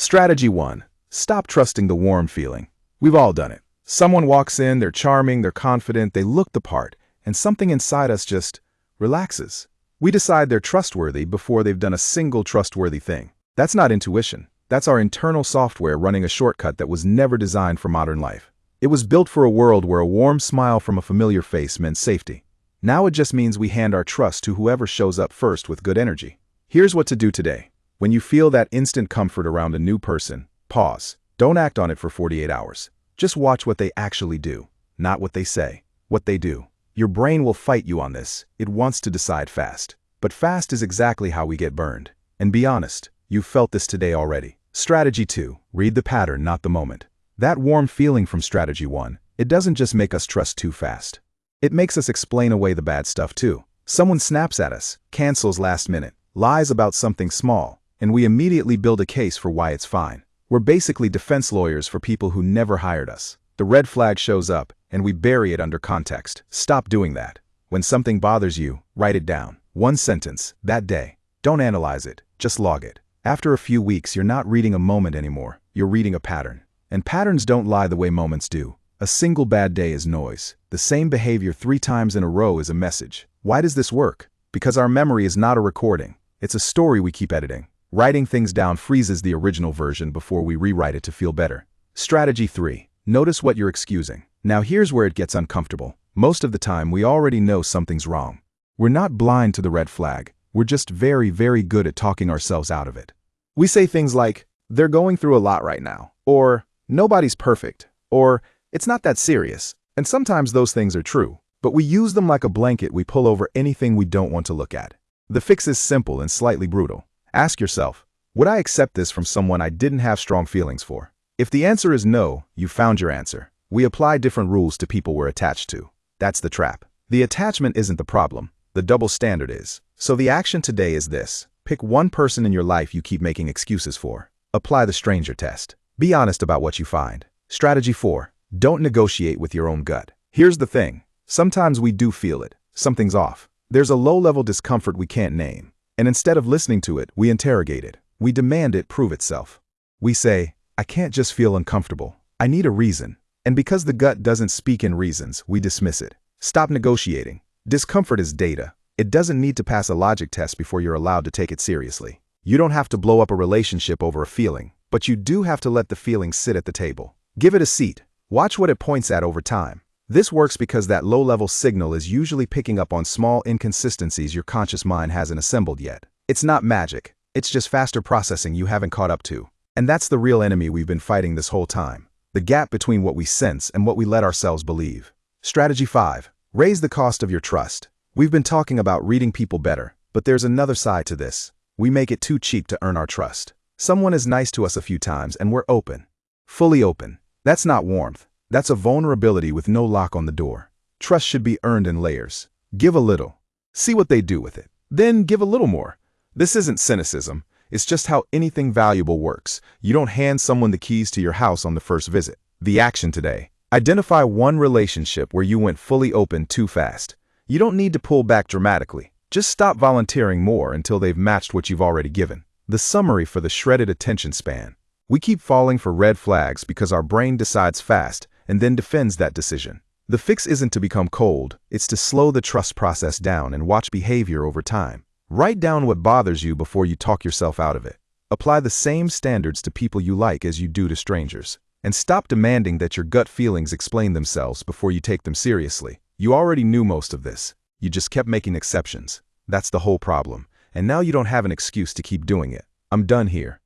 Strategy 1. Stop trusting the warm feeling. We've all done it. Someone walks in, they're charming, they're confident, they look the part, and something inside us just relaxes. We decide they're trustworthy before they've done a single trustworthy thing. That's not intuition. That's our internal software running a shortcut that was never designed for modern life. It was built for a world where a warm smile from a familiar face meant safety. Now it just means we hand our trust to whoever shows up first with good energy. Here's what to do today. When you feel that instant comfort around a new person, pause. Don't act on it for 48 hours. Just watch what they actually do, not what they say, what they do. Your brain will fight you on this. It wants to decide fast. But fast is exactly how we get burned. And be honest, you've felt this today already. Strategy 2. Read the pattern, not the moment. That warm feeling from strategy 1, it doesn't just make us trust too fast. It makes us explain away the bad stuff too. Someone snaps at us, cancels last minute, lies about something small, and we immediately build a case for why it's fine. We're basically defense lawyers for people who never hired us. The red flag shows up, and we bury it under context. Stop doing that. When something bothers you, write it down. One sentence, that day. Don't analyze it, just log it. After a few weeks, you're not reading a moment anymore. You're reading a pattern. And patterns don't lie the way moments do. A single bad day is noise. The same behavior 3 times in a row is a message. Why does this work? Because our memory is not a recording. It's a story we keep editing. Writing things down freezes the original version before we rewrite it to feel better. Strategy 3. Notice what you're excusing. Now here's where it gets uncomfortable. Most of the time, we already know something's wrong. We're not blind to the red flag. We're just very, very good at talking ourselves out of it. We say things like, they're going through a lot right now, or nobody's perfect, or it's not that serious. And sometimes those things are true, but we use them like a blanket we pull over anything we don't want to look at. The fix is simple and slightly brutal. Ask yourself, would I accept this from someone I didn't have strong feelings for? If the answer is no, you found your answer. We apply different rules to people we're attached to. That's the trap. The attachment isn't the problem. The double standard is. So the action today is this. Pick one person in your life you keep making excuses for. Apply the stranger test. Be honest about what you find. Strategy 4. Don't negotiate with your own gut. Here's the thing. Sometimes we do feel it. Something's off. There's a low-level discomfort we can't name. And instead of listening to it, we interrogate it. We demand it prove itself. We say, I can't just feel uncomfortable. I need a reason. And because the gut doesn't speak in reasons, we dismiss it. Stop negotiating. Discomfort is data. It doesn't need to pass a logic test before you're allowed to take it seriously. You don't have to blow up a relationship over a feeling, but you do have to let the feeling sit at the table. Give it a seat. Watch what it points at over time. This works because that low-level signal is usually picking up on small inconsistencies your conscious mind hasn't assembled yet. It's not magic. It's just faster processing you haven't caught up to. And that's the real enemy we've been fighting this whole time. The gap between what we sense and what we let ourselves believe. Strategy 5. Raise the cost of your trust. We've been talking about reading people better, but there's another side to this. We make it too cheap to earn our trust. Someone is nice to us a few times and we're open. Fully open. That's not warmth. That's a vulnerability with no lock on the door. Trust should be earned in layers. Give a little. See what they do with it. Then give a little more. This isn't cynicism. It's just how anything valuable works. You don't hand someone the keys to your house on the first visit. The action today. Identify one relationship where you went fully open too fast. You don't need to pull back dramatically. Just stop volunteering more until they've matched what you've already given. The summary for the shredded attention span. We keep falling for red flags because our brain decides fast and then defends that decision. The fix isn't to become cold, it's to slow the trust process down and watch behavior over time. Write down what bothers you before you talk yourself out of it. Apply the same standards to people you like as you do to strangers. And stop demanding that your gut feelings explain themselves before you take them seriously. You already knew most of this. You just kept making exceptions. That's the whole problem. And now you don't have an excuse to keep doing it. I'm done here.